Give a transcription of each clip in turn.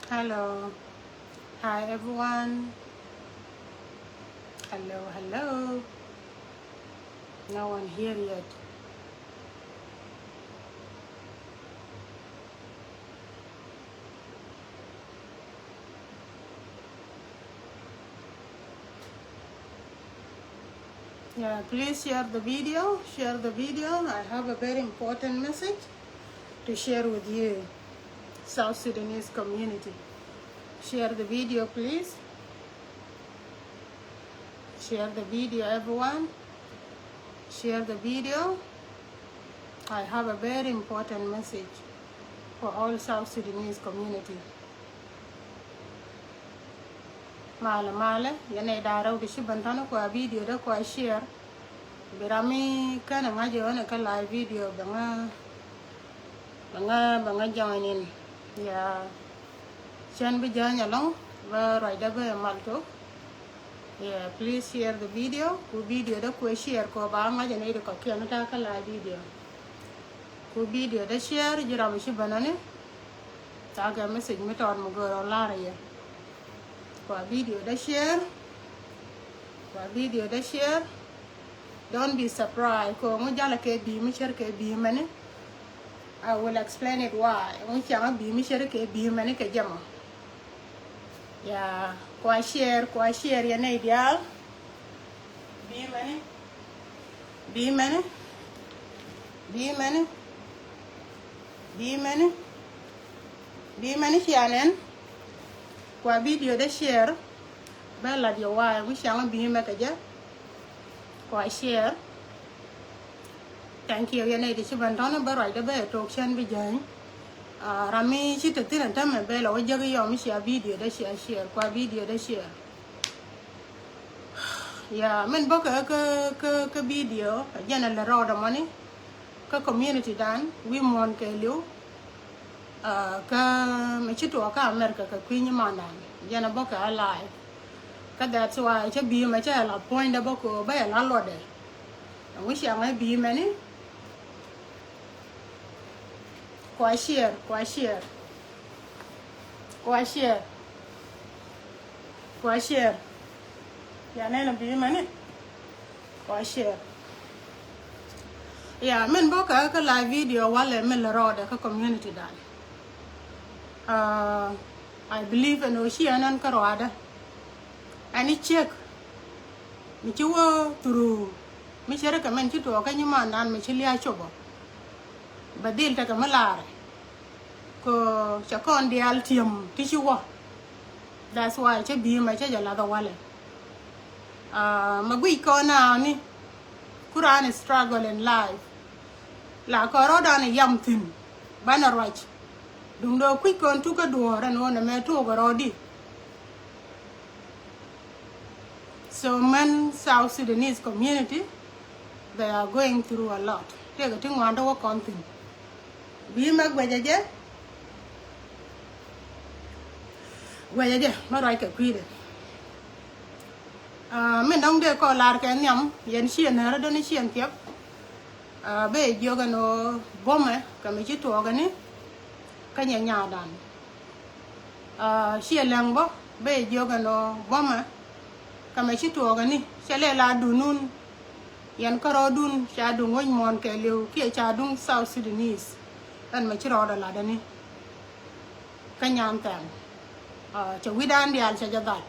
Hello. Hi, everyone. Hello, hello. No one here yet. Yeah, please share the video. Share the video. I have a very important message to share with you, South Sudanese community. Share the video, please. Share the video, everyone. Share the video. I have a very important message for all South Sudanese community. Mala, yana daraw da shi bantano kwa video da kwa share. Birami kana ngaje wana ka live video banga join in. Ya chan bi janya long ba raida ba malto. Yeah, please share the video. Ku video da ku share ko ba ngaje ne da ka kiyan ta ka live video. Ku video da share jira mi shi banane. Ta ga message mi ton mo go la ya. Kwa video da share. Don't be surprised. Ko mo jala ke bi mi share ke bi mane. I will explain it why. Mo chama bi mi share ke bi mane ke jama. Ya, kwa share ya na ideal. Bi mane shianen. Kwa video da share. Bella dia why mo chama bi me ke ja. Kwa share. Thank you. Yana ide chiban tano barai da ba talk chan bi jang. Rami chita tiran tamme bela wajaga yo mi share video da share kwa video da share. Ya men boka ka video yana la roda money ka community dan we mon ke liu ka me chito ka America ka kwinya manan yana boka alive. Ka that's why cha bi ma cha la point da boko ba la lode. We share my bi mani Kwa share. Ya nena bi mani. Kwa share. Ya men boka ka live video wale men la roda ka community dan. I believe in Oceanan Karwada. Ani check. Mi chiwo through. Mi share ka men chito ka nyima nan mi chilia chobo. Badil ta kamalare ko chakon di altium tichiwa. That's why che bi ma che jala da wale magui ko na ni Quran struggle in life la ko roda ni yamtin bana right dum do quick on to ka do ran wona me to go rodi. So men South Sudanese community, they are going through a lot. They getting wonder what content bi mag wajaje ma rai ka kwide men dong de ko lar ka nyam yen chien na do ni chien tiep be joga no bome ka mi chito ga ni ka nya dan chien lang bo be joga no bome ka mi chito ga ni chele la dunun yen karo dun cha du ngoy mon ke lew ki cha dung South Sudanese dan ma chiro da la dani kanyam tam cha widan dial cha jadal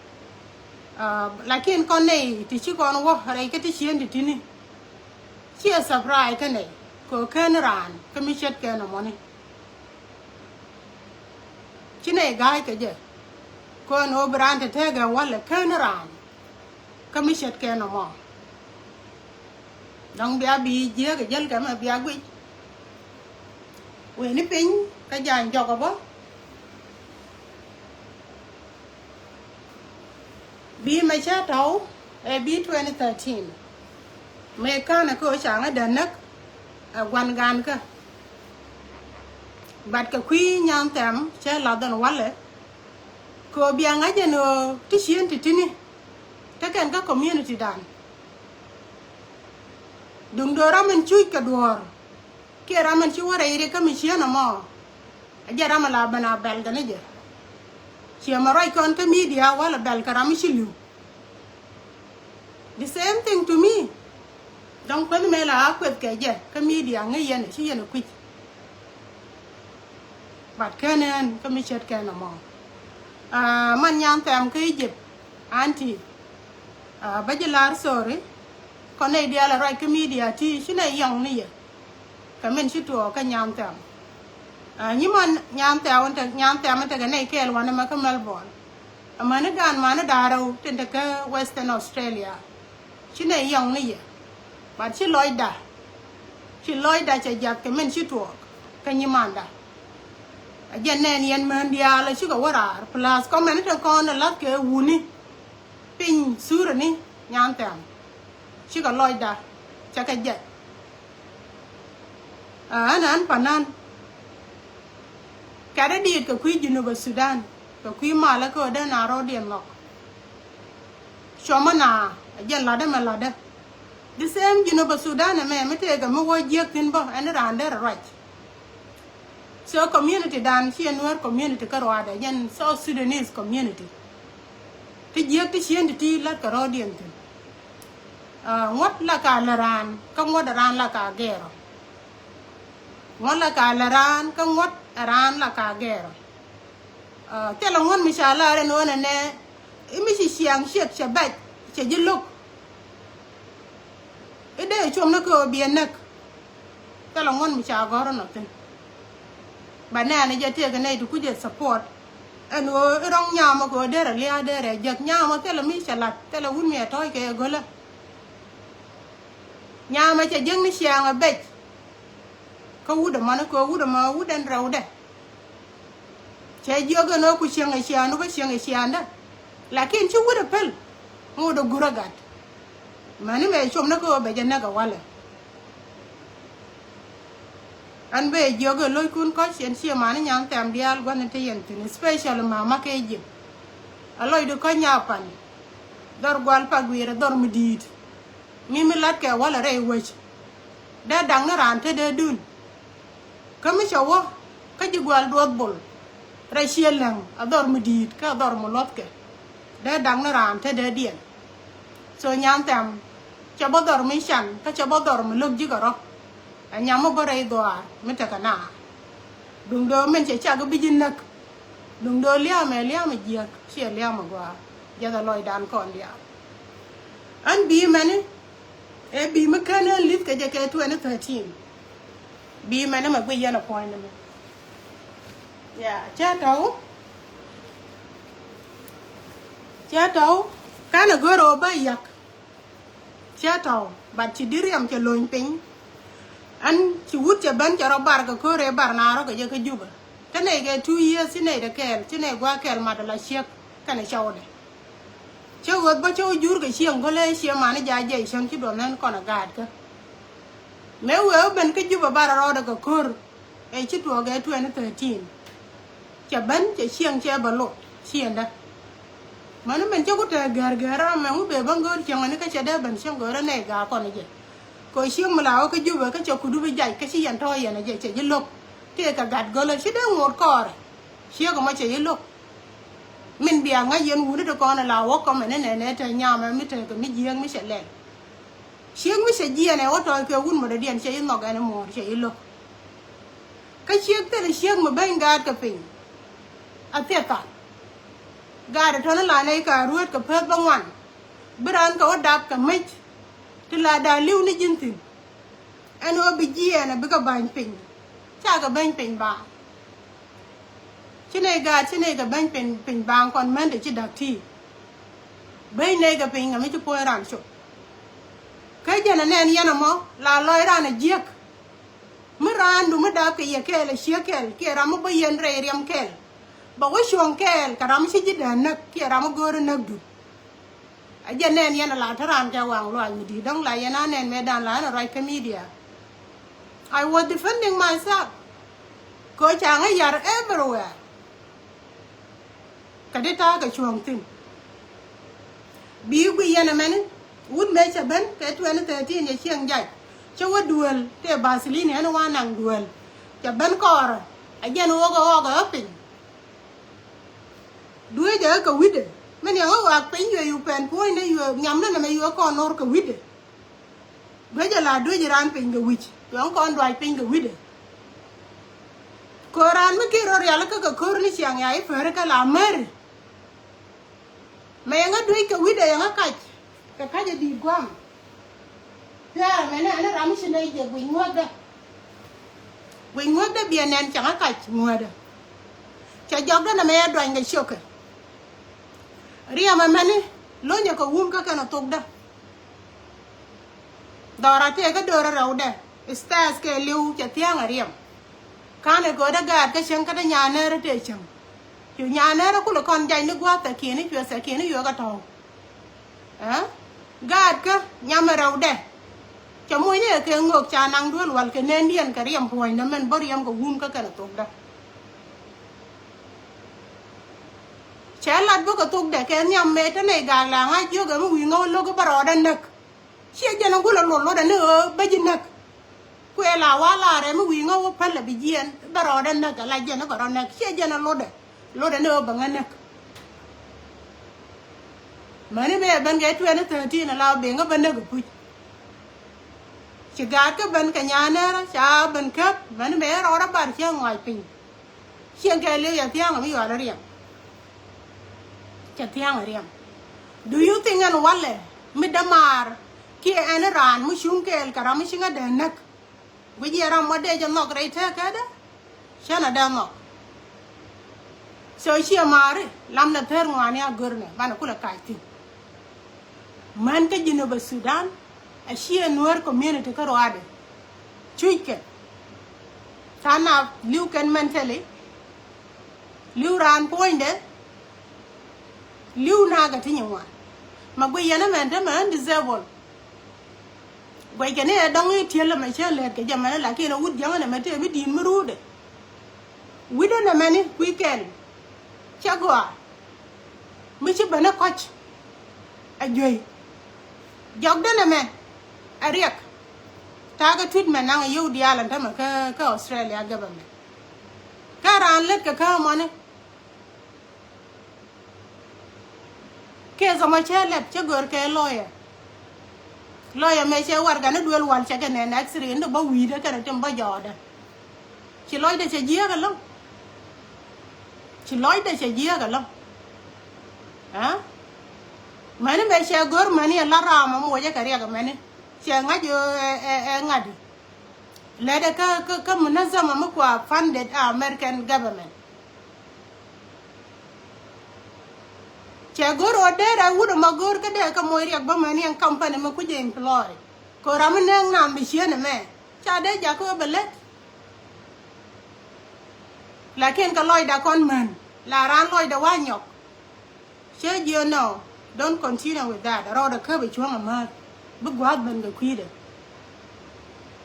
lakin kon nei ti chi kon wo re ke ti chien di tini chi surprise ka nei ko ken ran ka mi chet ke no moni chi nei gai ke je ko no brand te ga wala ken ran ka mi chet ke no mo dong bia bi je ga jel ka ma bia gui we ni pin ka jan jogo bo bi ma cha tau e bi 2013 me kana ko changa danak wan gan ka bat ka kwi nyam tam che la don wale ko bia nga je no ti chien ti tini ta kan ka community dan dung do ramen chui ka duor ke ramen chi wara ire ka mi chiana mo ajara mala bana bel gane je She am right on the media while a bell karamishilu. The same thing to me. Don't put me like with the media, and she and a quick. But Canon, commission can no more. Man young time, Egypt, auntie. But you are sorry. Canadian right media, she a young near. Come in, she to a young time. You man young town, young time at a naked one of Melbourne. A man a gun, man a daro, in the Western Australia. She a young near. But she loyed that. She loyed that a jack, come in, she talk. Can you manda? Again, nanny and mandia, like sugar water, plus comment a corner like a woony. Ping, surani, young time. She got loyed that. Check a jet. An panan. Cada did the Queen University Sudan, the Queen Malaco, then a rodian lock. Shomana, again ladder malada. The same University Sudan, a man may take a more jerk in bo and around there right. So community dan, she and her community Karwada, again South Sudanese community. The jerk the she and the tea like a rodian thing. What like a laran, come what around like a gero. One like a laran, come what around like a gero. Tell a one Mishala and one and there. Mrs. Young shake your back, you look. A day, Chomako be a neck. Tell a one Misha got nothing. But now I just take a night to put your support. And wrong Yamako there, a lea there, Jack Yama tell a Misha, tell a woman a toy gola. Yama, a young Misha a bet. Would a monaco, would a ma, wood and road. Chay yoga no pushing a shiano, pushing a shianda. Like in you would a pill. Oh, the guragat. Many may show no go by the naga walla. And be yoga loikun coach and see a man young time the Algonatian, especially Mamma Cajun. Alloy the Nyapal. Dorgual Paguira, Dormidid. Mimi Latka, Walla Ray Witch. That dang around to the dune. Come show, Kajigual road bull. Rachel Lang, a dormidid, Kadormolotke. They're dang around to the deal. So young them, Chabodor Mishan, Kachabodor, look jigger, and Yamobore doar, Metakana. Dundo menche chago bijin nak. Dundo liam a liam a jerk, she a liamagua, Yather Lloyd and Condia. And be many, a be McKenna lived Kajaka 2013. Be man a good appointment. Yeah, Chato, kind of good over yak. Chato, but she did him to loin ping. And she would a bunch of barca core barnaro, Jaka Juba. Can I get 2 years in a care, Chine Guacal Madala Shek, can I show them? Show what but your Jurga, she and Gole, she manager, she don't know con a guard. May well been Kajuba Barra or Kur, a chitwag 2013. Chaban, Chiang Chabalo, she and that. Monument Jogota Gargara, Mamu Bango, Chanaka Chadab and Shango Nega upon a jet. Coishim Malao Kajuba, Kachokudu Jai, Kashi and Toy and a jet, you look. Take a god girl, she don't want car. She go much a look. Min be a ngayon would have gone allow walk on and net and yam and meter a mid young Michelle. She wish a G and a auto if you wouldn't but she is not anymore, she look. Can she tell a young Mabang guard capping? A theatre. Guard a tunnel like a road compared by one. But Uncle Dap can make till I die Luna Jintin. And will be G and a bigger bind ping. Chag a bang ping bar. Chinega bang ping bang on Monday chidak tea. Bay nega ping a major point around show. Kajan and any animal, la loira and a jerk. Miran do Madaka Yakel, a shekel, Kiramabo and Radium Kel. But wish you on Kel, Karamshi and Nuk, Kiramago and Nugdu. A Janan Yana Lataran Jawang, Loy, don't lie and Medan Lana, right media. I was defending myself. Coach Angayar everywhere. Kadita ga chuang tin. Bi wi yana men would make a ben ke 2013 ye chiang jai. Chawa duel te Vaseline and one and duel. Ja ben kor. Again woga upping. đuôi giờ cái quýt mình nhớ là pin vừa yêu pen phôi này vừa nhắm nó là mấy vừa con nor cái quýt bây giờ là đuôi giờ ran pin cái quýt vừa con đuôi pin cái quýt Koran me kiro real ka korni siang ai fer ka la mer me nga dui ka wide nga ka di gwam ya me na ram shi nei je wi ngoda bienen changa ka ngoda cha jog na me do nga shoka ria ma mani lo nya ko wum ka kana tok da dora te ka dora rauda stas ke liu cha tiang riam Kane go da gad ka shen ka da nyane re te chang. Yu nyane re ku lo kon jai ni gwa ta kini chwe sa kini yo ka to. Gad ka nyame raw de. Cha mo nye ke ngok cha nang dual wal ke nen dien ka riam poin na men bor yam ko wum ka kana tok da. Cha lat bo ka tok de ke nyam me ta ne ga la nga jo ga mu wi ngo lo ko baro da nak. Che je na ku lo da ne ba ji nak. Quê là quá là đấy mới quý ngô phân là bị diện bà rõ đần nè cả lại diện nó có rõ nè kia diện nó lô đần nữa bằng anh nè mà nếu bây bên cái chuyện nó thường thì là lao biển có bên đó của quý chỉ gạt cái bên cả nhà nè cha bên khớp mà nếu bây rõ đó bạn kia ngoài bình khiêng cái lưỡi tiếng là mới gọi là riêng chả tiếng là riêng do you think anh wale mới đâm mar kia anh ran mới xuống cái cả mới xuống cái đèn nè bây giờ làm gì cho nó cái thế cái đó, sao nó đâm nó, soi chia mà rồi, làm là thế ngoài này gөр này, bạn cũng là cái gì, mình cái gì nó bên Sudan, Asia nuôi community cái rồi đấy, chui cái, sao nào liu cái mentally, liu ran point đấy, liu na cái gì nhỉ mà bây giờ nó mình thế mình disabled. Vậy cái này đông ấy thiệt là mấy chơi lẹt cái giờ mà nó là kia nó út giang này mà chơi biết đi mới rú đấy, quý đó là mấy weekend, chắc quá, mấy chiếc bánh nó coach, duy, dọc đó là mấy, riêng, ta cái tweet mà năng yêu đi làm thế mà cái Australia government, cái ran lết cái mà này, cái gì mà chơi lẹt chắc gỡ cái lawyer me che war gana duel wal che gana na accident ba wi de kana tem ba joda ci loy de che jia ga lo ci loy de che jia ga lo mane me che gor mani la ra ma mo je kariya ga mane che ngajo ngadi le de ka munazama ma kwa funded American government che gor odera wudo magor ka de ka moy riak ba mani an company ma ku je employ ko ram nang nam bi chene me cha de ja ko belet lakin ka loy da kon man la ran loy da wa nyok che you know don't continue with that ro da ka bi chuang ma bu gwat ben ga kwide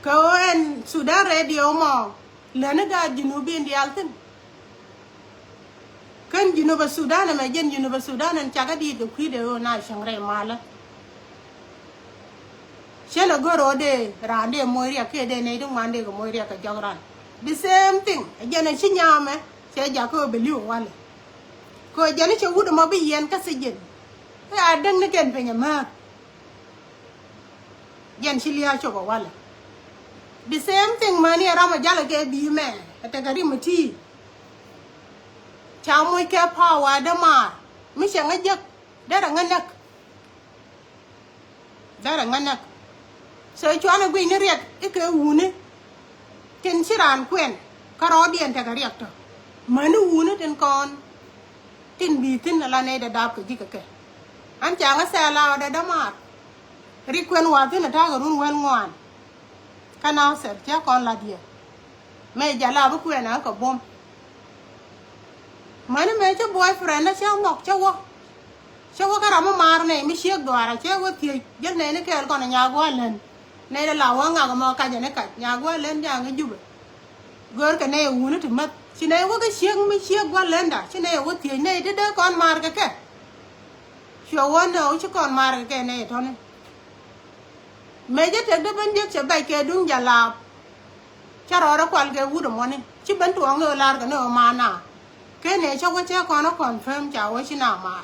ko en Sudan radio mo le na ga junubi ndi altin kan Junuba Sudan mà dân Junuba Sudan anh chắc đi được quý đều na sang đây mà là xe là gỡ rồi để ra để mua riêng cái để này đúng mà để có mua riêng cái cho ra the same thing dân anh xin nhà mà xe giá có bị liu quan ko dân anh chịu mà bị yên cái gì dân cái đừng nó kén về nhà mà dân xin lia cho vào quan the same thing mà này ra mà giá là cái bí mẹ cái cái gì mà chi chào môi kêu power đó mà mấy chuyện ấy giấc đó là ngân nặc sợi cho nó quỳ nó riết cái u này trên xí ràn quen cái đó điện thì cái riết thôi mà nó u nó trên con tin bì tin là này đã đáp cái gì cái anh chàng cái xe lao đó mà riết quen hòa tin là ta cái run quen ngoan cái nào sẽ chắc con là gì mẹ giả lao với quen ở cái bom mà nó mấy cho boyfriend nó sao ngọc cho quá cái rắm mà này mới siết đòi ra chứ quá thì giấc này nó kêu còn là nhà quá lên này là lão ngà mà cái này cái nhà quá lên nhà cái giúp gỡ cái này uống nó thì mất chỉ này quá cái siết quá lên đã chỉ này quá thì này đứa con mà cái chiều qua đâu chứ còn mà cái này thôi này mấy cái thứ đó bên giấc sẽ bày cái đúng giả là cho đó quan cái u được món này chứ bên tuồng người là cái nữa mà nà cái này cho cái con nó confirm chào ấy chứ nào mà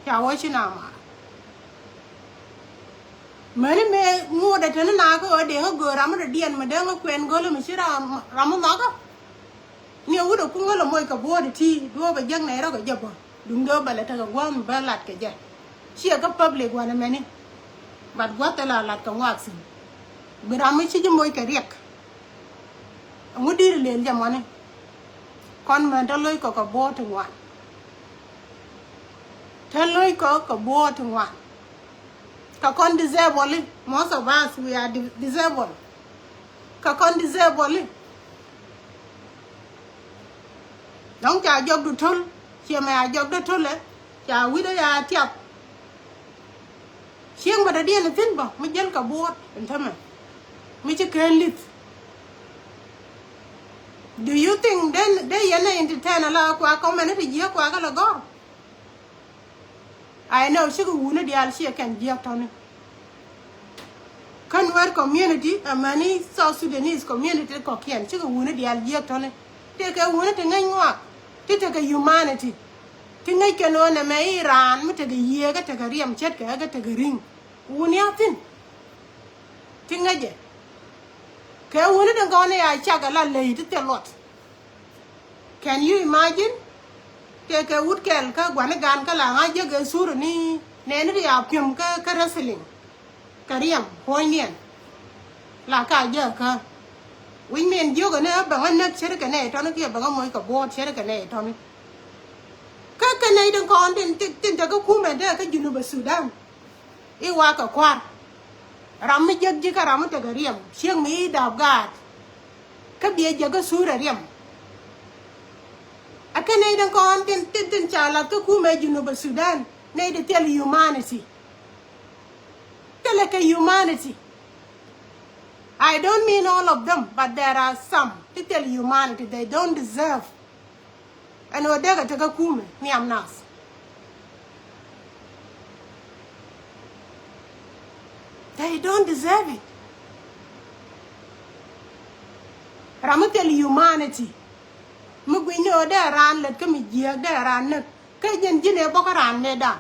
chào ấy chứ nào mà mấy mẹ mua để cho nó nào có ở điện nó gửi ra mà điện mà đang nó quen gọi là mình sẽ ra nó á nhiều cái đồ cũng gọi là môi cả bùa để thi đua cái dân này đó cái dập đúng đó bà lại thằng quan bà lạt cái gì chỉ cái public one này nè bà quá tay là lạt cái ngoại sinh bây giờ mới chỉ cho môi cái riêng ông đi lên cho mà nè con mình đã lôi cái bùa thằng ngoại thế lôi cái bùa thằng ngoại cả con disabled most of us we are disabled cả con disabled nóng trà dọc được thôn chiều mày dọc được thôn đấy trà quý đó là tiệp chieng mà đã đi là tin bảo mới dân cả bùa anh thấy mày mới chỉ kêu lít do you think then they are not entertain là qua con mày nó thì giết qua cái là go I know chứ cũng nó đi ăn xia can giết thôi nè convert community many South Sudanese community có kiên chứ cũng nó đi ăn giết thôi nè thế cái nó thì ngay ngoa thế cái humanity thì ngay cái nó là mấy Iran mới cái gì cái riêng chết cái ring unia tin thì ngay vậy cái nó đừng có này ai chắc là lấy thế lot can you imagine cái út cái quan gan cái là ngay cái suru ni nên đi áp dụng cái wrestling cái riêng hồi niên là cái gì cái Win men yoga ne bằng anh chơi cái này, cho nó kia bằng ông mới cả board chơi cái này, cho nó cái này đừng còn tin cho cái khu mà đây cái University Sudan, iwa cả quan, ram mới chơi cái ram mới cái riêng, xiang mỹ đào gạt, cái bia chơi cái sura riêng, cái này đừng còn tin trả là cái khu mà University Sudan, này để tell humanity, tell cái humanity. I don't mean all of them, but there are some to tell humanity they don't deserve. And what they got to go ni amnas. They don't deserve it. Ramu tell humanity. Mugwini o da ran let kami jia da ran nak. Kay jine boka ran ne da.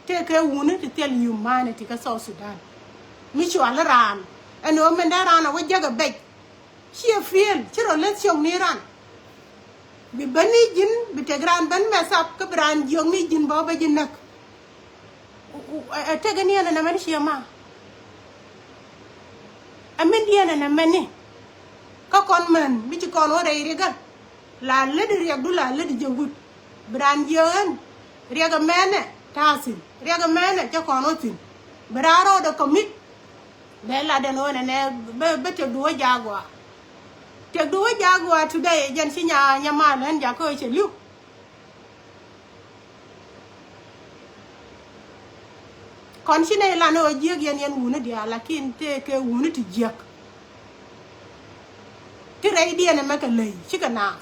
Take a woman to tell humanity ka South Sudan. Michu alaran and woman that ran away jaga beg she feel chiro let young ni ran bi bani jin bi te gran ban mess up ka bran young ni jin bo ba jin nak te gani na man shi ma amen dia na man ka kon man bi ci kon ore riga la le di riag du la le di jogut bran young riga mene tasin riga mene ca kon otin braro do commit để là đàn ông này bé tiệc đuôi jaguar today dân sinh nhà mà lên giá khơi chỉ lưu còn xin này là nó giết dân dân uống đi là kinh tế cái uống thì giết cái này đi này mấy cái lầy chứ cái nào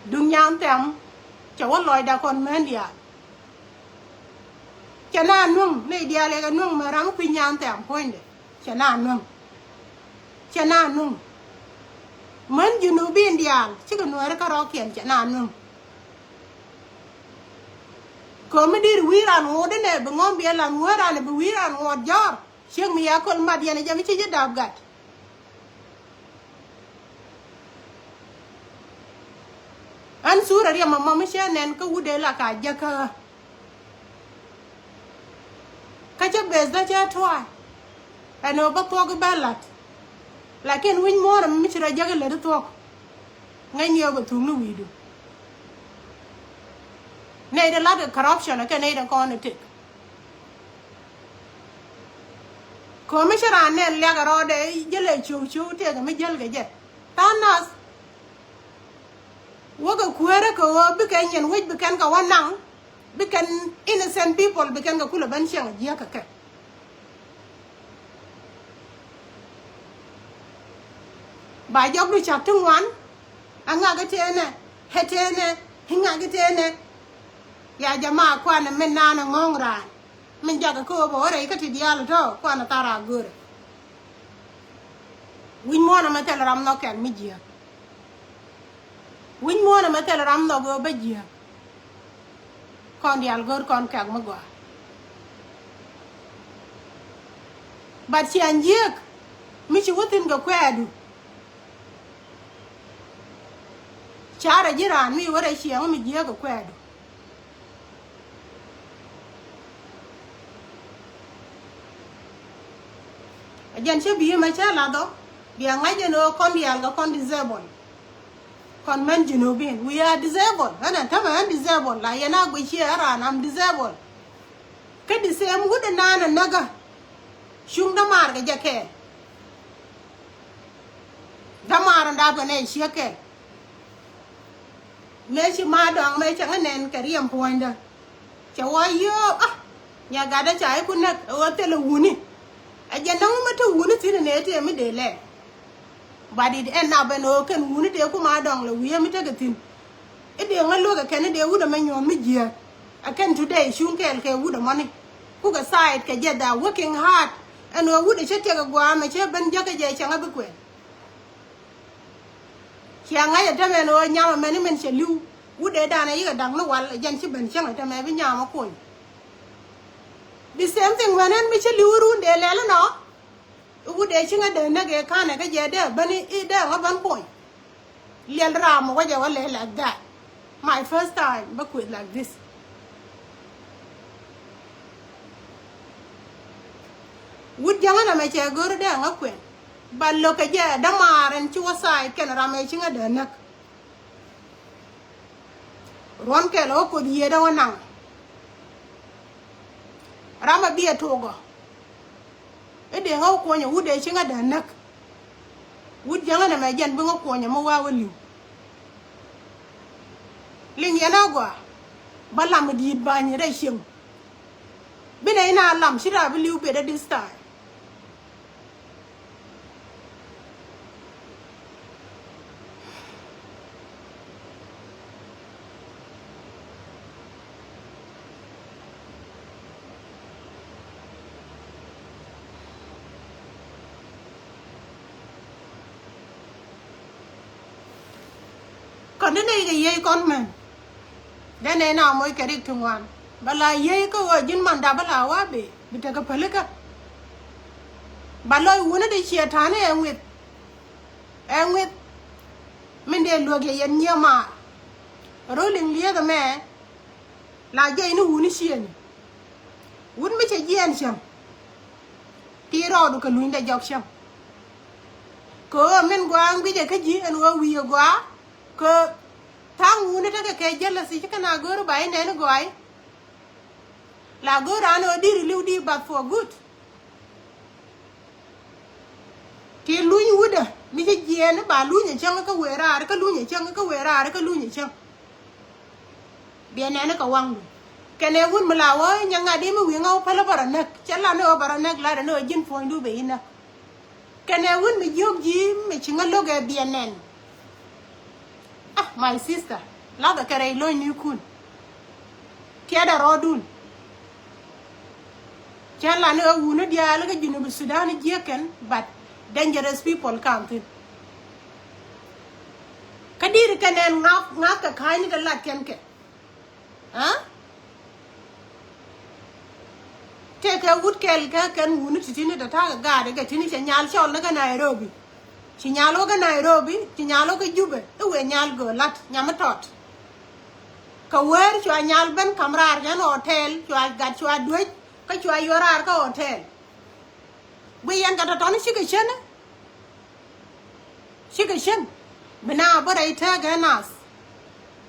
đừng nhang tem cháu lòi đã còn mấy đi chana nung ne dia le ga nung ma ram pinyan te am point chana nung man junubi indian chi ga nuara ka ro kien chana nung ko me dir wiran ngode ne be ngom bia la nuara ne be wiran ngod jar chieng mi yakol ma dia ne jami chi dab gat an sura ria mama me nen ka wude la ka jaka kacha bezda cha toy ano ba to ga balat lakin win mora mi chira jaga le to ngai nyo ba thung lu widu nei da la corruption ka nei da kon tik ko mi chira ne le ga ro de jele chu te ga mi jel ga je tanas wo ga kuere ko bi kan yen wij bi kan ka wanang because innocent people because ga kula ban shang jiya ka kai ba jog lu chap tung wan anga ga tene hetene hinga ga tene ya jama kwa na men na ngong ra men jaga ko bo re ka ti dial to kwa na tara gur win mo na matel ram no ken mi jia win mo na matel ram no go ba jia kon dial gor kon kak ma gwa but si anjek mi chi wutin go kwadu chara jiran mi wara shi mi jia go kwadu ajan che bi ma cha la do bi anga je no kon dial go kon disabled kon men jinubin we are disabled ana tama disabled la yana go shi ara nam disabled kadi sem gude nana naga shung da mar ga jake da mar nda ba ne shi ke me shi ma dong me cha nen ka riam poinda cha wa yo ah nya ga da chai ku na o te lo wuni aja nang ma to wuni tin ne te mi de le badi de na ba no ken wuni de ku ma dong lo wi mi te ga tin e de ngal ga ken de wu da ma nyom mi jia akan today shung ke wu da money ku ga side ka je da working hard and wu de che te ga gwa ma che ban ja ga je cha ga ku chiang ai ta me no nya ma ni men che lu wu de da na yi ga dang no wal jan chi ben chang ta me bi nya ma ko the same thing when mi che lu ru de le no wu de chi ga de na ge ka na ga je de ban I de ga ban boy le ra mo ga je wa le like that my first time ba quit like this wu jang na me che go de ga kwen ballo ka je da maren ci wasai ken rame ci nga de nak ron ke lo ko die da wanang rama biye togo e de ngaw ko nya wude ci nga de nak wud janga na me jen bu nga ko nya mo wawa liw ling yana gwa balam di ba ni re shim bi ne na lam shira bi liw be da this time còn đến đây cái dây con mình đến đây nào mới cái đi thường hoàn bà là dây có ở trên màn đá bà là quá bị cái phải lấy cả bà lôi uống nó đi chia thán này em nguyệt mình để lùa cái yên nhiều mà rồi liền lia cái mẹ là dây nó uống nó chia uống mới chạy yên xem tí rồi được cái lùi đại dọc xem có mình qua bây giờ cái gì anh qua uy quá ke tang wune ta ke jella si kana goro bay ne goy la goro ano diri liu di but for good ti luñ wuda mi je jene ba luñ chang ka wera ka luñ chang ka wera ka luñ chang bien ne ka wang kene wun mlawo nyanga di mi wi ngaw pala baranak chala no baranak la no jin fo ndu be ina kene wun mi jog ji mi chinga loge bien nen my sister la da kare lo ni kun tiada rodun chala no wuna dia la ga jinu Sudan jeken but dangerous people come in kadir kanen ngak ka kai ni da la ken ke ha te ka wut kel ka kan wuna titini da ta ga de ga tini nyal chol na ga Nairobi ci nyalo ga Nairobi ci nyalo ga Jube e we nyal go lat nyama tot ka wer ci nyal ben kamrar gan hotel ci gat ci duj ka ci yorar ka hotel bu yan ga ton ci ga chen bina ba dai ta ga nas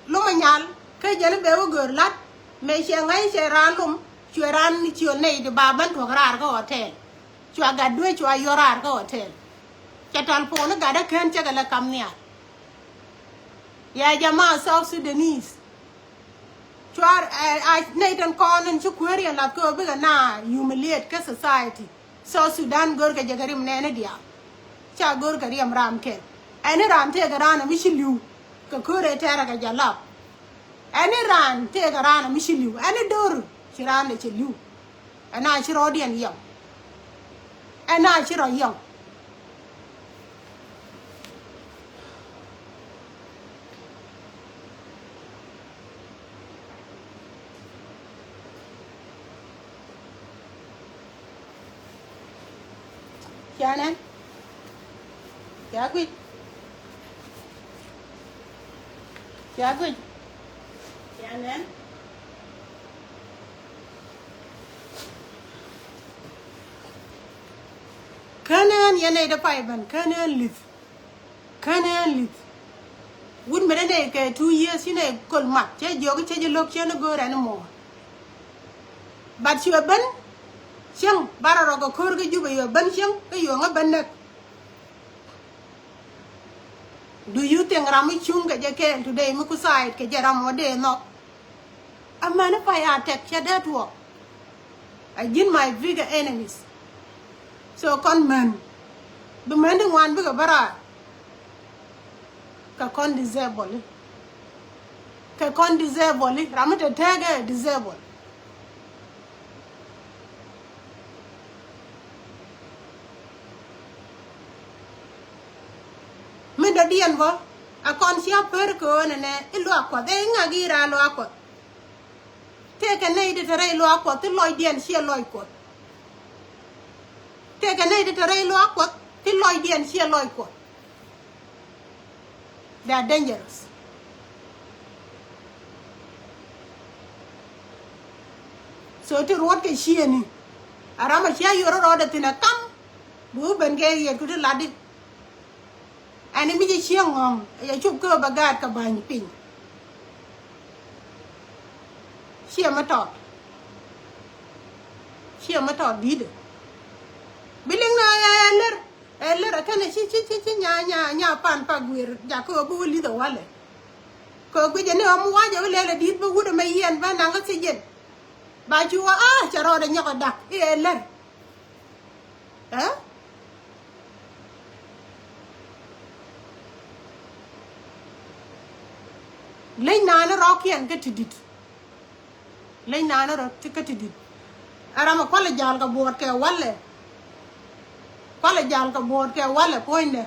lu ma nyal ka jele be wo gor lat me ci ngai ci ranum ci ran ni ci ne de baban to rar ka hotel ci ga duj ci yorar ka hotel chatal po na gada ken chagala kamnia ya jama South Sudanese chwar Nathan Conan chukweri la ko biga na humiliate ka society South Sudan gor ka jagarim nene dia cha gor ka riam ram ke ani ram te garana mishiliu ka kore tera ka jalap ani ran te garana mishiliu ani dor chirane chiliu ana chiro dian yam ana chiro yam Chà nè. Chà quýt. Chà quýt. Chà nè. Kanan yana da paiban kanan live. Kanan live. Wouldn't make 2 years in a cold mat. Jog change look no good anymore. But you have been Shang Bararoga Kurga Juba, you have been Shang, you are a banner. Do you think Rami Chunga Jakan today, Mukusai, Kajaram one day? No. A man if I attack that walk. I get my bigger enemies. So, con man, the man who one bigger bara. Kakon disable. Kakon disable. Ramata Tagger disable. Meda dianvo. A consia perco and a loaqua. They nagira loaqua. Take a night at a rail loaqua. The Lloydian she loiqua. Take a night at a rail loaqua. The Lloydian she loiqua. They are dangerous. So to what can she any? Arama share your order in a come. Boo and gay to the laddie. And immediately young, a chuk go bagad kabang ping. She am a talk. She am a talk, did. Billing Eller a can Nyapal Pagwir, Jaco Bully the Wallet. Could we know why you let a deed but would have made and van Angassian. But you are Charod and Yaka duck, Eller. Eh? Lay Nana Rocky and get it. Lay Nana or ticket it. Arama Qualajalga board care wallet. Pala jal ka board ke wala point de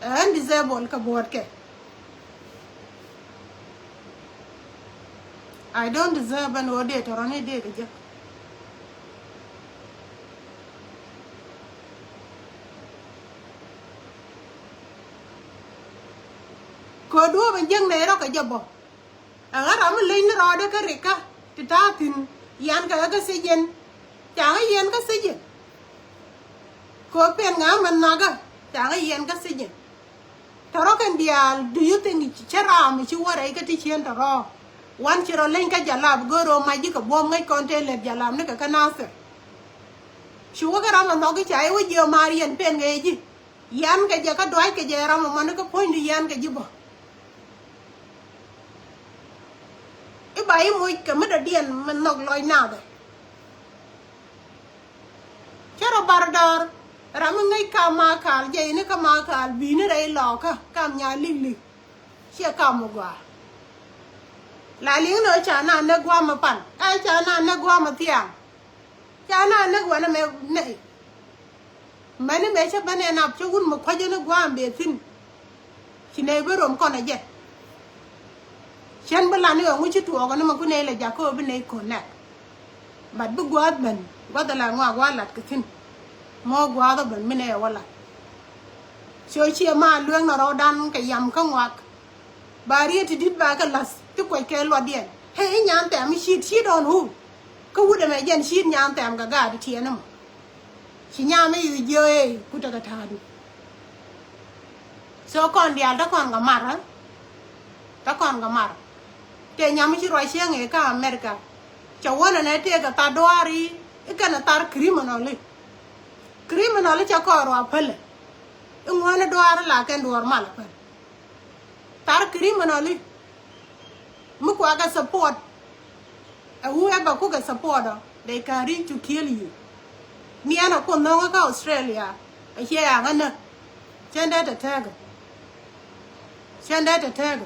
and disable ka board ke. I don't deserve an audit or any day ke. Ko do ban jeng ne ro ka jabo. Agara am lein ro de ka rika titatin yan ka ga sejen. Chang yan ka sejen. Ko pen nga man naga tanga yen ka sije taro kan dial do you think chara mi chi wara ka ti chen taro wan chiro len ka jalab goro ma ji ka bom ngai konte le jalab ne ka kanase shu ga ram no ga chai wo jo marian pen ngai ji yan ka ja ka doi ka ja ram man ka point yan ka ji bo e bai mo ka ma da dien man nok loy na da chero bardar Ramangai Kamakal, Jane Kamakal, Bina Loka, Kamya Lili. She a Kamugua. Laling no Chana Naguamapan, I Chana Naguamatia. Chana Naguana me. Many measure banana up to Mukajana Guam be thin. She never on corner yet. Shanbalani, which to Organamakunela Jacob and a connect. But Buguadman, what the Langua Wallat Katin. More guava than mine walla. So she a man doing a rodan kayam come walk. Barrier to did back a last to quite care lodian. Hey, Yantam, she don't who. Go would imagine she Yantam gaga the tianum. She yammy you joy, put a tadu. So con the other con gamara. The con gamara. Then Yamishi Russian a car America. Chawan and I take a tadoari, it can a tar criminally. Criminal chakoro apel. You want to do our lack and do our malapel. Tar criminally. Mukwaga support. Whoever cook a supporter, they can reach to kill you. Niana Kononga Australia. A year and send that a tag. Send that a tag.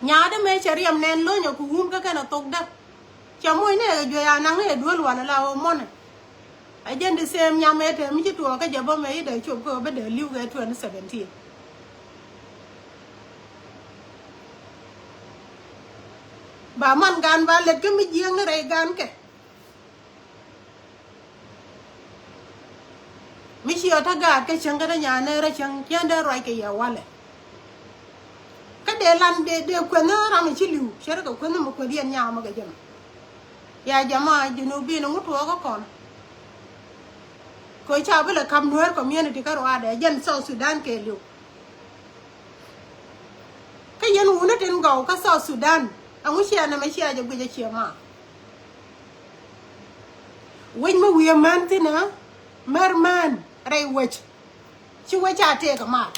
Nyada me chariam nen lo nyoku hum ka kana tokda chamoy ne jo ya nang e dwol wana la o mon ajen de sem nyamete mi to ka jabo me ide chop ko be de liu ga 2017 bà man gan ba let cái mi giang nó rei gan ke mi chi ota ga ke chang ga nya ne ra chang yan da roi ke ya wale cái đề lan đề quên nó ra mình chỉ liu sẽ có quên nó một cái điện nhà mà cái gì ya jama junubi no mutu ko kon ko cha bela kam nuer community ka ro ade jen South Sudan ke liu ka yen wona ten go ka South Sudan angu sia na ma sia je guje chia ma wen ma wiya man tina mer man ray wech chi wecha te ka ma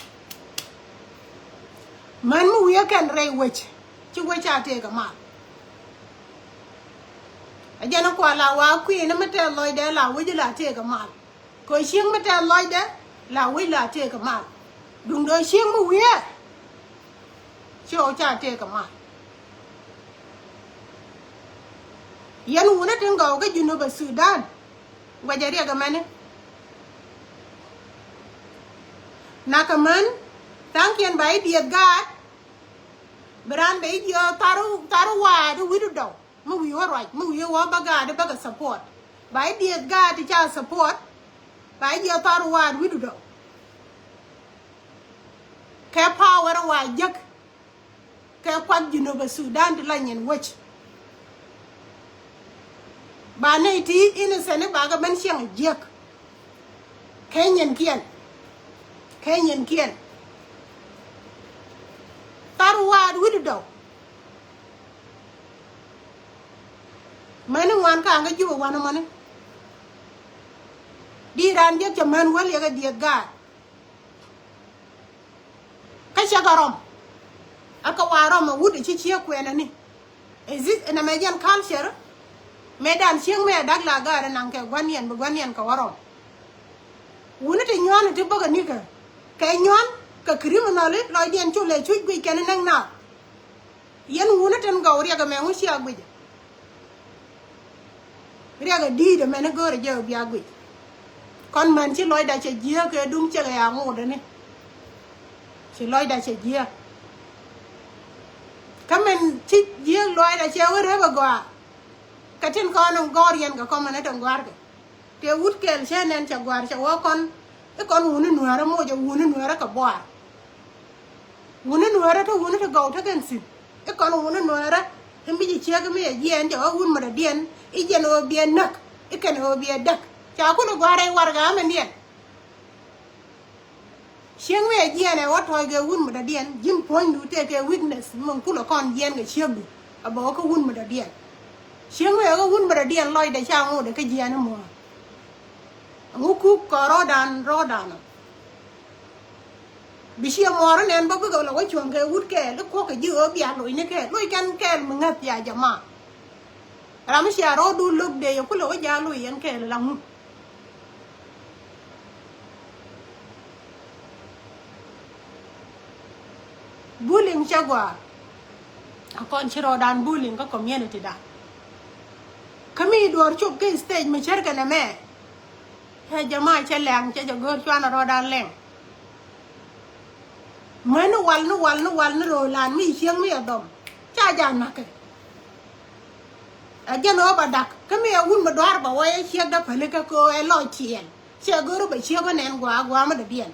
man mu wiya kan ray wech chi wecha te ka ma ajana kwa la wa kwi na mate loy de la wi la te ka mal ko shing mate loy de la wi la te ka mal dung do shing mu wi cho cha te ka mal yan wona ten go ga junu ba Sudan wa jari ga mane na ka man tankian bai diet ga bran bai dio taru wa du wi do mu wi wa right mu wi wa baga de baga support bai diet ga ti cha support bai dio taru wa wi do ke power wa jak ke kwat junu ba Sudan de la nyen wech ba nei ti innocent ba ga ben siang jak kenyen kien taru wa wi do mane wan ka nga juba wana mane di ran je man wal ya ga di ga ka shagarom aka warom wudi ci ci ko ena ni exist in American culture medan siang me dag la ga nan ke gwanien ka warom wona te nyon te baga ni ka nyon ka criminal loy dien chu le chu gwi ken nang na yen wona ten ga uri ga me ngu sia gwi riaga di de mena gore je biya gwi kon man ci loy da ci jia ke dum ci ya ngo de ni ci loy da ci jia kamen ci jia loy da ci wore ba gwa ka tin ko no gorien ga ko mena don gwarga te wut kel chenen cha gwar cha wo kon e kon woni nuara mo je woni nuara ka boar woni nuara to woni to go to gensin e kon woni nuara mi ji chega mi yen jo wun ma da dien i jeno bien nak i ken ho bien dak cha ko no gware warga men dien xieng we yen e wat hoy ge wun ma da dien jim point du te ke weakness mon kulo kon yen ge chiegu abo ko wun ma da dien xieng we ko wun ma da dien loy de cha ngo de ke yen mo ngu ku ko rodan bishia moro nen ba ko la wa chuan ke wut ke lu ko ke ji o bia loy ne ke loy kan ke mngat ya jama ram sia ro du luk de yo ko lo ja loy yan ke la mu bullying chagwa akon chiro dan bullying ko community da kami dor chup ke stage me cher kana me he jama che lang che gor chuan ro dan leng mới nó qual nó rồi làm mi xiên mi ở đồng cha già nè cái ở trên nó bà đặt cái mi ở quân mà đoar bảo ai xiên đó phải lấy cái cô ai lo chuyện xe gỡ nó bị xiên cái nén quá mà được điện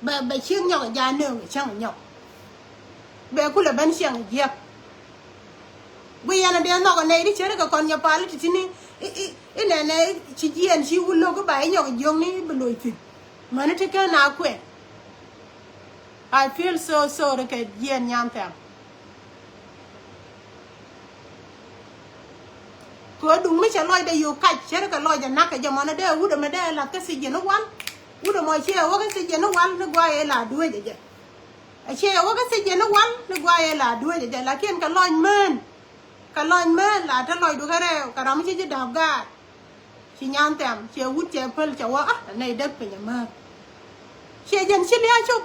bà xiên nhau ở già nương ở trong nhau bà cũng là bên xiên giặc bây giờ nó đen nó cái này đi chơi cái con Nyapal thì này này chỉ giên chỉ ulo cái bài nhau cái giông này bị lôi thịt mà nó thấy cái nào quên I feel so sorry ke yen nyam tam ko dum mi cha loy de yu ka chere ka loy de nak ke jamana de wudo me de la ke si je no wan wudo mo che wo ke si je no wan ne gwa e la duwe je a che wo ke si je no wan ne gwa e la duwe je la ken ka loy men la ta loy du ka re ka ram chi je dab ga chi nyam tam che wut che pel cha wa nei de pe nyama che jen chi le chu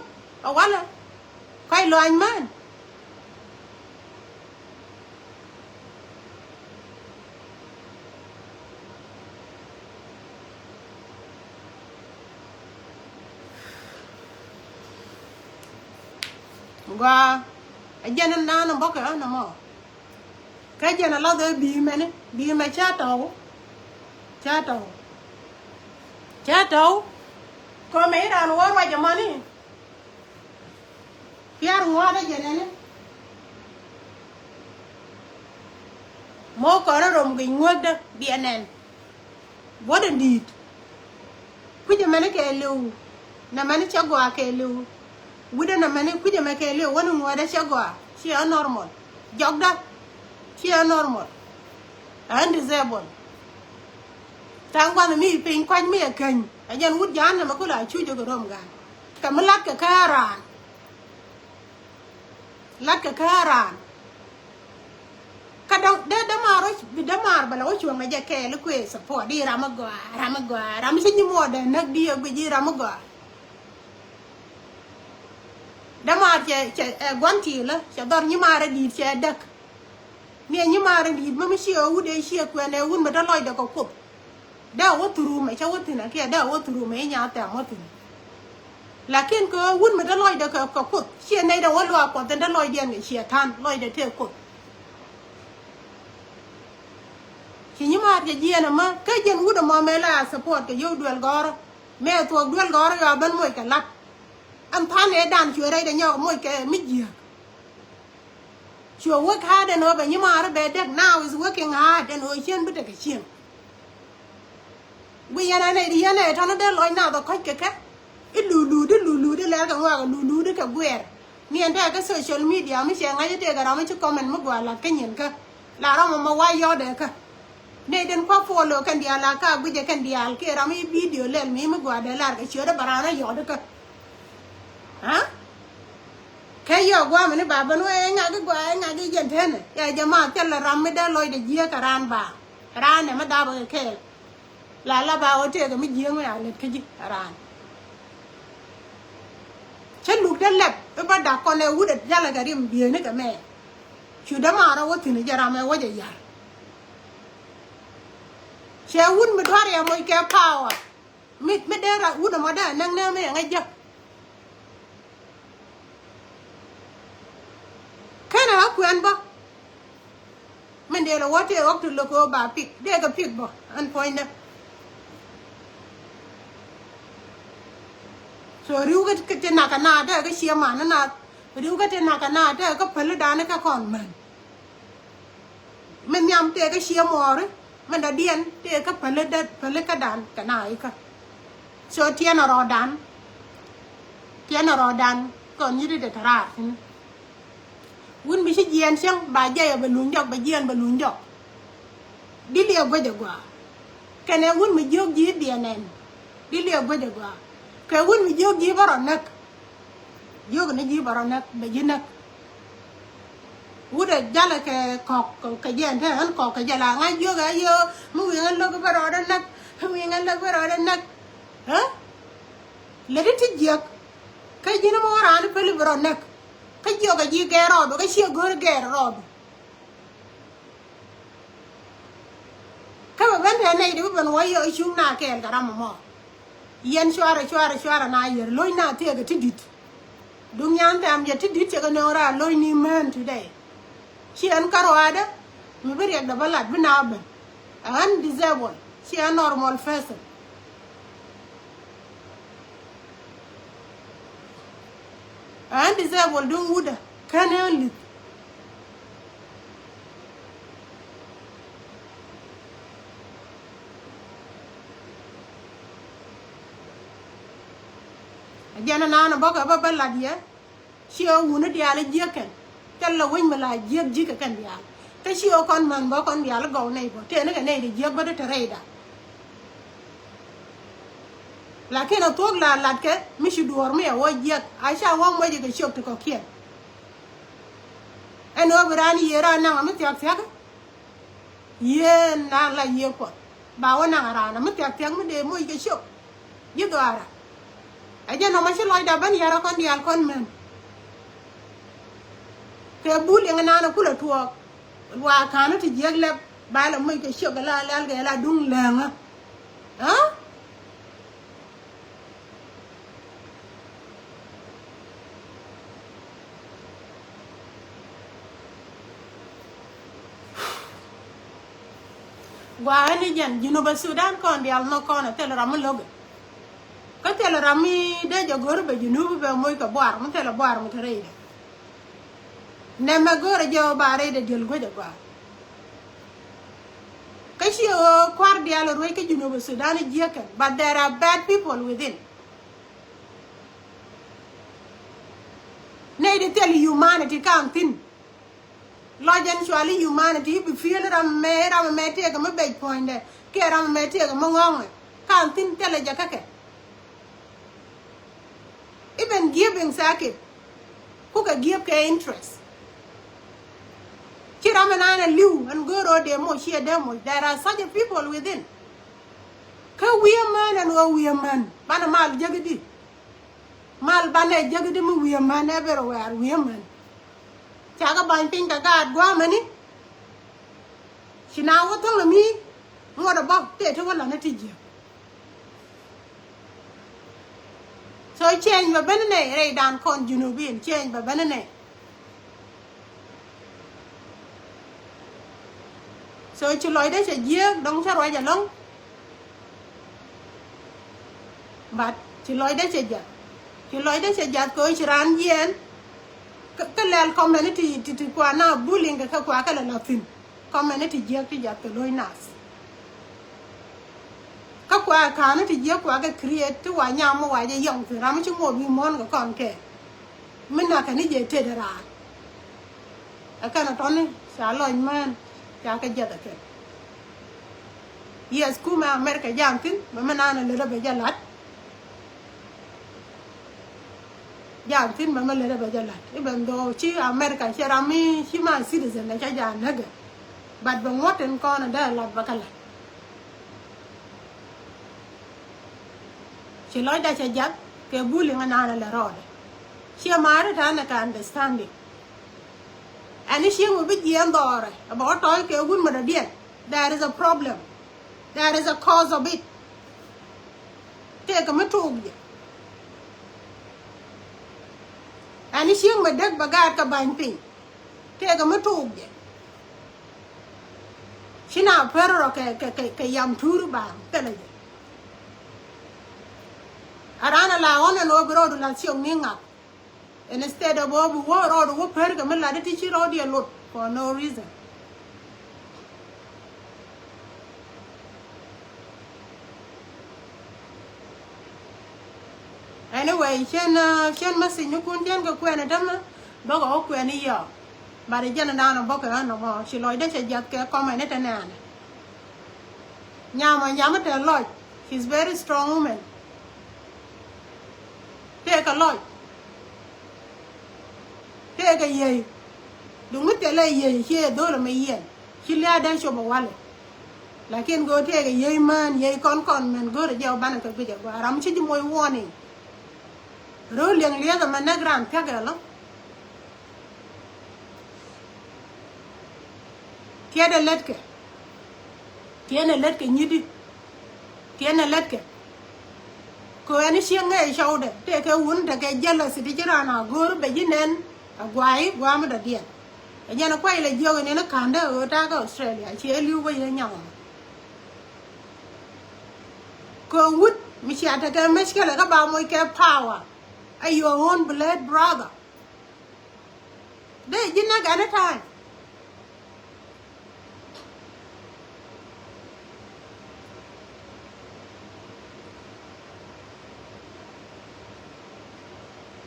wala kai lo anh man gua ajan na no boka na mo cái giờ nó lo tới bị mẹ cha tàu có mấy đàn hoa mà chả mà nè kia hoa đấy giờ này mô có nó rồng cái nguồn đó biển này what a need kuja mane ke lu na mane chagwa ke lu wuda na mane kuja mane ke lu wonu ngwada chagwa she are normal jogda she are normal and disabled tangwa mi pin kwan mi kan ajan wud jan ma ko la chu jogo rom gan kam lat ka karan kadang da maro da mar bala o chuanga ja ke le kwe support di ramagwa ram se nyimo de nak di go ji ramagwa da mar che gwanti la che dor nyimare di che dak mi nyimare di ma mi she o de she kwe ne un ma da loy da ko kup da wo turu me cha wo tina ke da wo turu me nya ta mo tin lakin ko un ma da loy da ko kup she nei da wo lo ko da loy de ngi she tan loy da te kup khi nhưng mà cái gì mà cái dân út mà mẹ là support cái yêu đuổi gò mẹ thuộc đuổi gò rồi bên môi cái lắc anh than này đàn chùa đây để nhau môi cái mít gì chùa work hard and over nhưng mà nó bé that now is working hard and hồi trên biết được cái chuyện bây giờ này đi này thằng nó đỡ lối nào tao coi cái ít lù đi lấy cái hoa lù đi cái quẹt miền đây cái social media mới xem ngay cái đó mới cho comment mới gọi là cái nhìn cơ là đó mà quay vô để cơ ne den kwa follow kan dia la ka guje kan dia ke rami video lel mi ma gwa de lar ka chura barana yo de ka ha ke yo gwa mane baba no e nga ga gwa nga ga jen ten ya jama tel ram me da loy de jia ka ran ba ran ne ma da ba ke la ba o te ga mi jia ma le ke ji ran chen lu de lep ba da ko ne wudet jala ga rim bi ne ka me chu da ma ra wo tin ja me wo ja ya che un me dwar ya moy ke power mit me dera un ma da nang na me nga ja kana ku an ba men de la wote ok to loko ba pik de ga pik ba an point so riu ga ke na kana da ga sia ma na riu ga te na kana da ga pele da na ka kon men nyam te ga sia mo reมันได้เดียนเด็กก็ผลิตกระดานกันไหนก็โซเทียนรอดันก่อนยี่ได้ตลาดนะวุ้นไม่ใช่เยียนเชียงบาเย่บรรลุนจอกบาเยียนบรรลุนจอกดิเลียวก็จะกว่าแค่เนี่ยวุ้นไม่ยกยีเดียนเองดิเลียวก็จะกว่าแค่วุ้นไม่ยกยีบารอนักยกนี่ยีบารอนักบายีนักudah jalan ke jen teh kan kok ke jalan ngajo ga yo muingan lo ke barodan nak ha lede tijak ka jina mo ran pele baronak ka jo ga ji ge ro ka shi gor ge ro ka ban ta nei du ban wayo chung na ke ga ram mo yen chwara na yer loy na te ga tidit dung yan tam je tidit che ga no ra loy ni man today she an karwada mi bari ak da balat bi na ben an disabled she a normal person an disabled dung wuda kan lit ajana nana boka ba balat ya she a wuna dia la jeken cái là quên mà là giết giết cái gì à cái siêu con mình bỏ con bia nó gầu này bỏ thế nó cái này để giết bắt được trời đã là cái nào thuốc là cái mình sẽ đuổi mày ở giết ai sao không mấy cái siêu thì có kia anh nói về anh yên ra năng mới tiệc tiệc yên năng là yên quá bảo năng ra nó mới tiệc tiệc mới để mỗi cái siêu giết rồi à anh nói mà sẽ lôi đá bên nhà con bia con mình cái bút yang nana kula tua wa kana ti jegle bala mai ke shoga la dung lenga ha gwa ni jan Junuba Sudan kon dial no kon tel ram log ka tel rami de jogor be Junuba be moy ka boar mo tel boar mo tere ne ma gore jo bare de del go de gwa ka shi o kwar dial ro ke Junuba Sudan jieke but there are bad people within ne de tell humanity come thin lojan surely humanity be feel ram me te ga me be point de ke ram me te ga mo ngong kan tin tele ja kake even giving sakit ku ka give ke interest ki ram na na liu and go ro de mo share dem mo there are such people within ka we man and we man bana mal jagdi mal bana jagdi mu we man everywhere we man chaga ban ping ka gad gwa mani shina wo tong mi mo da bok te to wala na tije so change ba benene re dan kon junubin change ba benene so chi loy de che je dong cha roi ja long but chi loy de che ja ko chi ran yen ka lel community ti kwa na bullying ka kwa ka la fin community je ti ja to loy nas ka kwa ka na ti je kwa ka create to wa nya mo wa je yong ti ram chi mo bi mon ka kon ke min na ka ni je te dara aka na ton sa loy man ja ka je da ke yes kuma America jam tin ma na na le be jalat jam tin ma le be jalat even though chi America chi rami chi ma citizen na cha ja naga but ba ngoten ko na da lat ba kala chi loy da cha jat ke buli nga na la rode chi mare ta na ka understanding ani chi mo bi yen dore about toy ke gun ma da dien there is a problem there is a cause of it take a matug ani chi ma dag bagat ka ban pin take a matug Shina pero ke yam turu ba tele arana la ona no bro la siong ninga and instead of wo ro wo per ga mala de ti ro di lot for no reason anyway chen masinyo kun chen ga kwena dama do go kwena yo bare jana na no boka no mo shi loy de che jat ke comment ne tanane nyama te loy she's very strong woman take a lot take a ye du mute le ye she do le me yen shi la dan sho ba wale lakin go take a ye man ye kon man go re jaw ban ka bija go ram chi moy warning ro leng le ga man na gram ka ga lo tiene letke nyidi tiene letke ko ani shienge shaude te ke wun te ke jealous di jirana gor be jinen agwai gwam da dia ejana kwai le jogo ne na kanda o ta ga Australia chi eliu ba ye nyam ko wut mi chi ata ke meskele ka ba mo ke power ay your own blood brother de jinna ga na time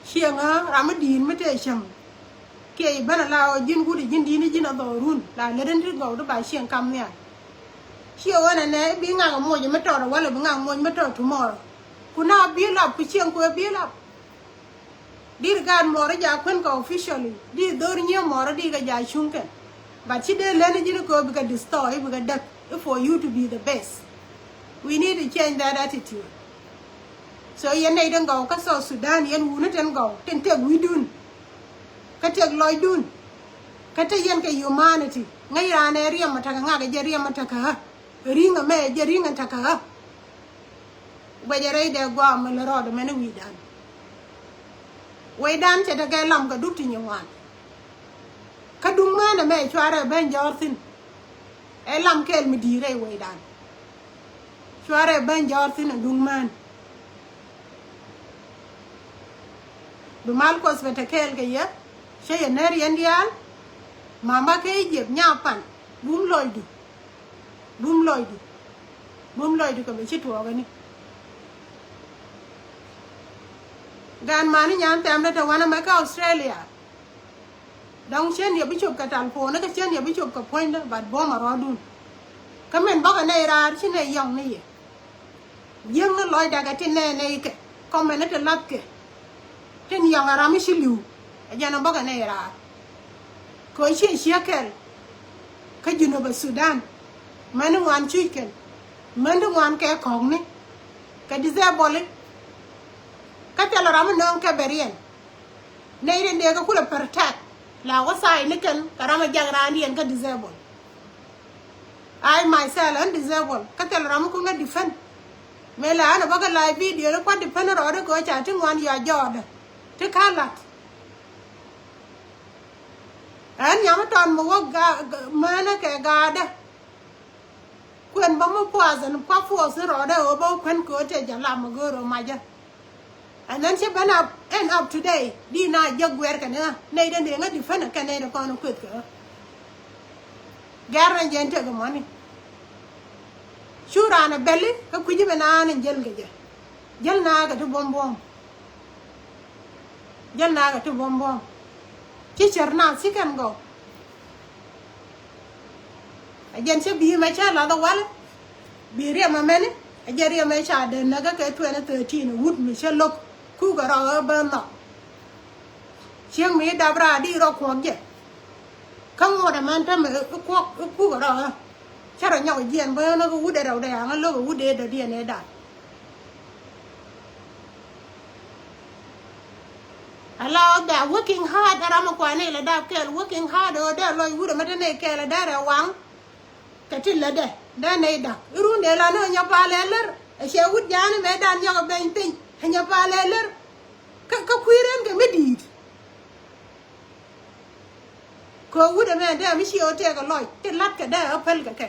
shianga ramadin mete sham ke bana la jin gudi jin dini jin adorun la leden ri go do ba shiang kam ne shio wana ne bi nga mo je meto wala bi nga mo meto tomorrow kuna bi la pi shiang ko bi la dir gan mo ra ja kun ko officially di dor nye mo ra di ga ja shunke ba chi de lene jin ko bi ga destroy bi ga dak for you to be the best we need to change that attitude so yen nay den go ka so Sudan yen wuna ten go ten te widun ka te loy dun ka te yen ke humanity ngai rane riam mata nga ga je riam mata ka ringa me je ringa ta ka ba je rei de go am le rod me ne we dan che ta ga lam ga dukti nywan ka dung ma na me chwara ben jortin lam kel mi dire we dan chware ban jor tin dung man du mal ko svete kel ke ye she ye ner yendial mama ke jeb Nyapal bum loydu ko be chitu ogani gan mani nyan tamda ta wana ma ka Australia dong chen ye bichop ka tal po na ka chen ye bichop ka point ba bo ma ro dun kamen ba ka nei ra chi nei yong ni ye yeng na loy daga tin ne ke komen na te lat ke tin yong ara mi shilu ajana ba ka nei ra ko chi shekel ka juno ba Sudan manu wan chicken mandu wan ke kong ni ka disable ka tela ram non ka berien nei de ka kula pertak la wasai niken karama jangrani en ka disable I myself and disable ka tela ram ko nga defend me la ana baga live video no kwa defend ro de ko cha tin wan ya joda te kalat an nyama ton mo ga mana ke ga da kwen ba mo poison pa force ro de o ba kwen ko te jala mo go ro ma ja and then she been up and up today di na jagwer ka na nei de nga defend ka nei de ko no kwet ka garan gente ga mani shura na belli ka kuji be na ne jel ga jel na ga to bombom ki cherna sikan go ajen se bi ma cha la da wal bi re ma meni ajeri ma cha de na ga ke 2013 wood mi se lok ku ga ra ba na chiang mi da bra di ro ko ge kan mo da man ta me ko ku ga ra cha ra nya yen ba na ko wu de ra da nga lo ko wu de da di ne da allow that working hard ara ma kwa ne la da ke working hard o da lo wu da ma ne ke la da ra wang ka tin la de da ne da ru de la no Nyapal ler e she wu jani me dan yo ga ben pin Nyapal ler ka kuiren ke medit ko wu da me da mi shi o te ga loy tin lat ka da apel ka ke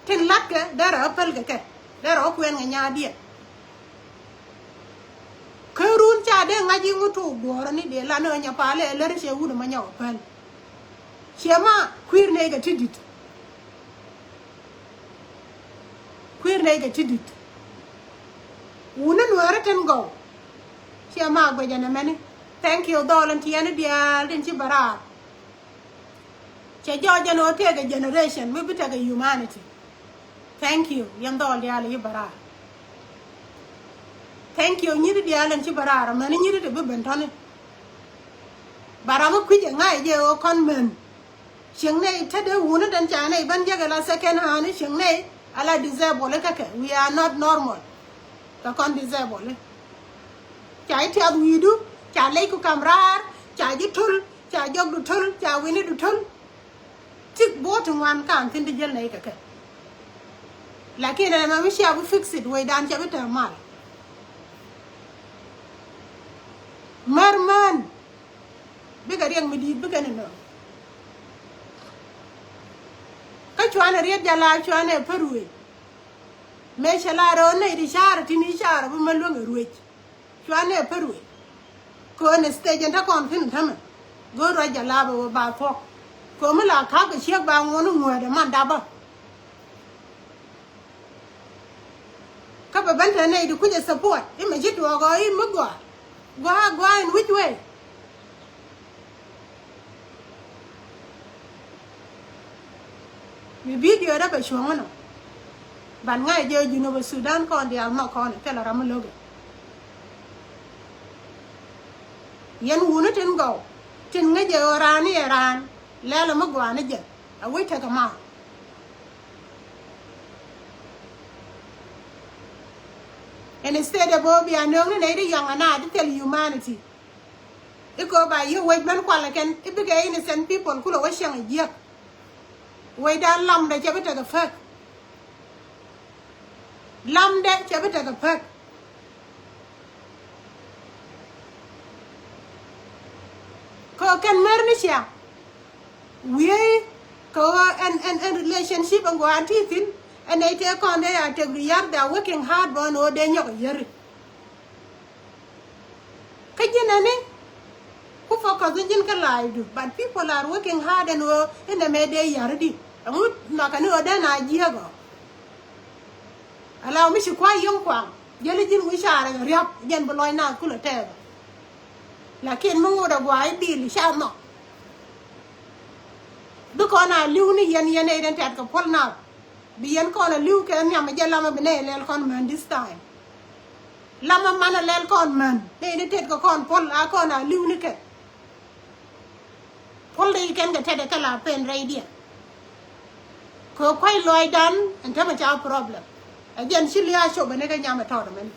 tin lat ka da ra apel ka ke da ro kwen nga nya dia ka run cha de nga ji ngutu goro ni de la no Nyapal ler she wu da ma nya apel she ma kuir ne ga tidit una nuara ten go chia ma gbe jana mani thank you dolan tiene dia den ci bara che jo jano te ga generation we bita ga humanity thank you yan dol dia li bara thank you nyiri dia len ci bara mani nyiri de be bentone bara mo kwije ngai je o kon men ching nei ta de una dan cha nei ban je ga la second hand ching nei ala disable ka we are not normal ka kon disable chai tia widu cha lei ku kamrar cha ji tul cha jog du tul cha wini du tul tik bo tu wan kan tin de jel nei ka lakini na mi sha bu fix it we dan cha bita mal marman biga riang mi di biga no ka chwana riet jala chwana perwe me chala ro ne di shar tini shar bu malung ruech chwana perwe ko ne stage ta kon tin thama go ro jala ba fo ko mala ka ka chek ba ngonu ngwa de man da ba ka ba ban ta ne di ku je support I me jitu go I mu go in which way mi video da ba shwangano ban ngai je juno ba Sudan kon dia ma kon te la ram loge yen wuna tin go tin nga je orani ran la la ma gwa na je a wai ta kama and instead of Bobby and no ne de young and I tell humanity iko ba you wait man kwala ken ibiga innocent people kula washang je way dan lam de che bita ga fak lam de che bita ga fak ko kan mer ni sia we Go and relationship and go at it and they take on they are every year they are working hard one or then you're here. Kajinani? Who focus in life, but people are working hard and in the May already. And we not an order idea go. Allow me to quite young quang. Jelly wish I and rap, yen below now, cooler tell. Like in Mungo the white deal, shall not. Look on our loony yan and take a pull now. Be yan call a luke and Yamajala Bene conman this time. Lama man a lel conman. They take a con pull a con a lunicate. Pull the can get a color pen radiant. Go quite loy done and tell me our problem. Again, she lay show when I am a tournament.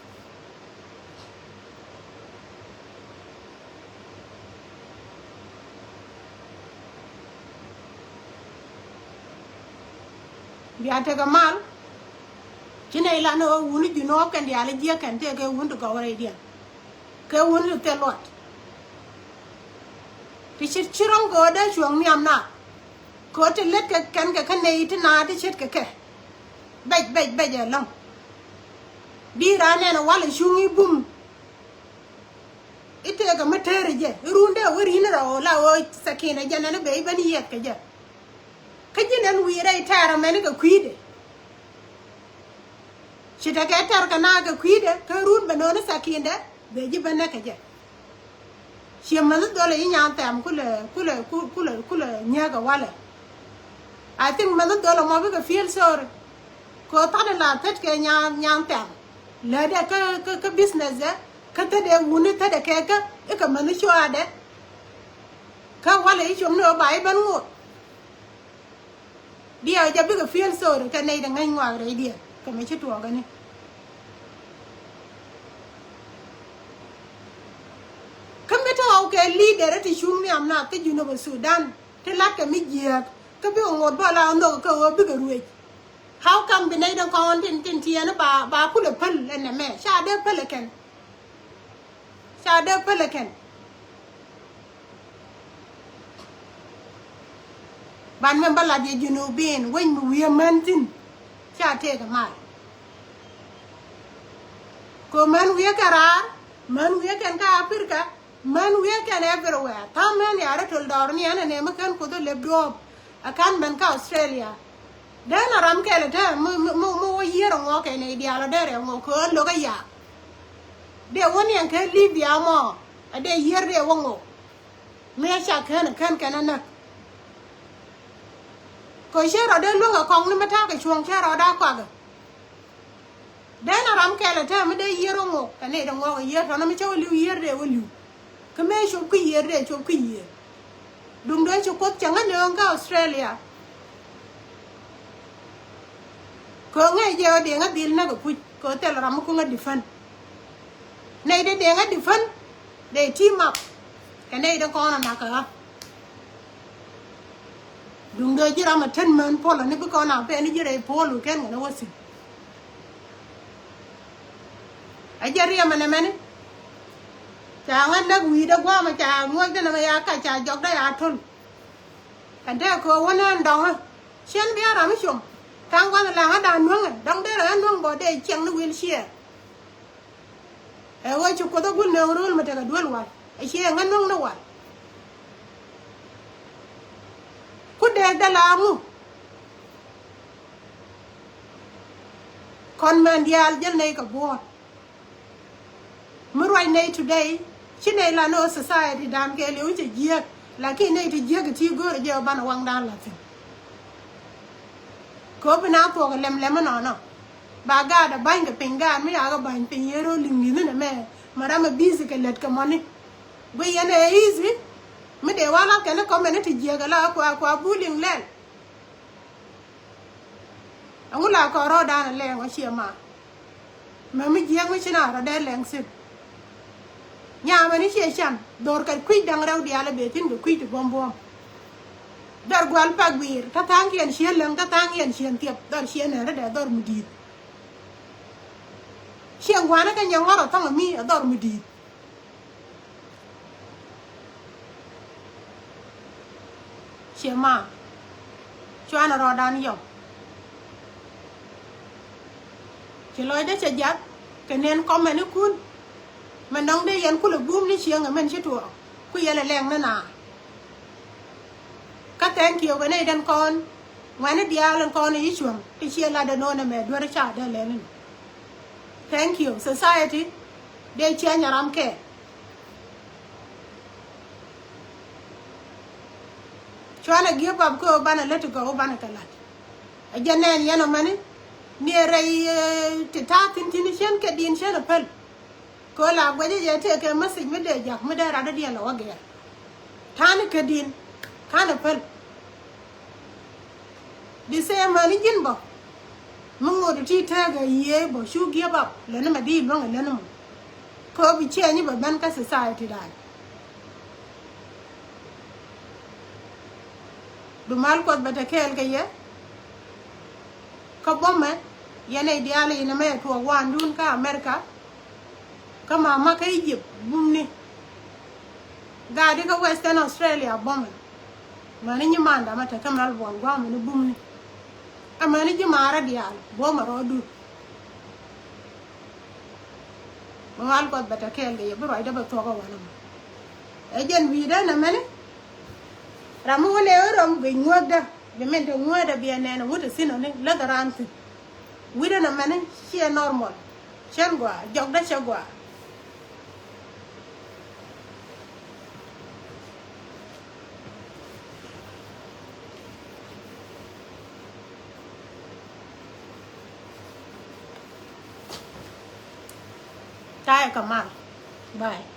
We are take a mal. Chinela no wound you know can the allergy can take a wound to go radiant. Go wound to tell what. The shit chirong go there, you me am not. Go to let a can eat and not the shit cake. Beg along. Be ran and a wall is shooing boom. It take a material, Runda, we're in a row, la sakin again and a baby and yet. Kajin and we write a manic a quid. She take a tarkanaga quid, Karun banana sakinda, baby banakaja. She a mother dollar in Yantam, cooler, nyaga wallet. I think mother dollar mobile feel sorry. Ko tan la tet ke nyam tam la da ka business da ka ta de wuni ta da ke ka e ka mani sho ade ka wala i chom no bai ban ngot dia ja bi ka feel so ka nei da ngai ngwa re dia ka me chi tuo ga ni ka me ta ke leader ti shum ni am na ka juno ba Sudan te la ka mi je ka bi ngot ba la ndo ka o bi ka ruwe. How come the night of content in Tiana ba pull a pull and a man? Shadow pelican. Shadow pelican. But remember, like you know, being when we are mountain, shall take a mile. Go man, we are man, we can Africa, man, we can everywhere. Tom man, you are told Dornian and American could live drop. I can't bank Australia. Then I ram kele te mo year on walk in a diala dere mo ko loga ya. De woni an ke Libya mo a de year de wongo. Me sha kan na. Ko shero de lunga kong ni mata ka chuong shero da kwa ga. Den I ram kele te me de year on ka ne de ngo year to na me cho liu year de wo liu. Ka me shu ku year de cho ku year. Dung de cho ko changa ne ka Australia. Ko ngai je de nga dil na ko ko tel ram ko nga difan nei de nga difan de team up ka nei de ko na ka dung de jira ma ten man polo ni ko na pe ni jira polo ken na wasi a jari ma ne mene cha nga na wi da gwa ma cha mo de na ya ka cha jok da ya tol kan de ko wona ndong chen bi ara mi shom Tang quan là ngã đàn nuông, đong đây là nuông bỏ đây chẳng nó wheelchair. Ôi chụp có tao quên nêu rồi mà thằng đuôi loạn, ai xe ngã nuông đâu loạn. Cút đây đã làm không? Con mình đi al dân này cả bùa. Mới right now today, chứ này là no society đàn cái liu chỉ giết, là cái này thì giết cái chi gỡ giờ ban hoàng đàn là gì? Ko bina to ga lem no ba ga da bang ga pinga mi ya ga bang pin yero lingi ne me marama busy ka let ka money go yene easy mi de wala ka ne community je ga la kwa bullying len angula ko ro da na le ngo chiema ma mi je ngo china ro de leng sit nya ma ni che chan dor ka kwi dang raw di ala be tin go kwi to bombo dar gwal pagwir ta tang yen chien lang ta tang yen chien tiep dar chien ne da dar mudit chien wana ka nyang ro tang mi dar mudit chien ma chua nó rồi đàn dòng chỉ lôi đấy chỉ giặt cái nên có mấy nước cuốn mà nông đây yên cuốn là boom đi chiang ở mình chứ thuộc quy là leng nữa nà các tên kiểu cái này đàn con ngoài nó dia lên con này chuồng thì chia là đàn nôn mẹ đua trả đây lên thank you society để chia nhà làm kẻ chua nó give up ko bana let go bana kalat ajanen yana mani near a tatin tinishan ke din shan apel ko la gwaje je te ke message me de jak me de rada dia la wage tan ke din kan apel di se mani jin bo mungo de ti ta ga ye bo shu give up le na ma di lo le na mo ko bi che ni ba ban ka society da du mal ko bata kel ke ye ka bomma yana diala ina me to wan dun ka America ka mama ka Egypt bumni ga ka Western Australia bomma mani ni manda mata kamal bon gwa mani bumni amani ji mara dial bomma rodu mal ko bata kel ye bro ida ba to ga wana ejen wi da na mani ramu le rom be ngoda be men to ngoda be nena wuta sino ne la garanti wida na mane she normal chen gwa jog da che gwa tay kamal bye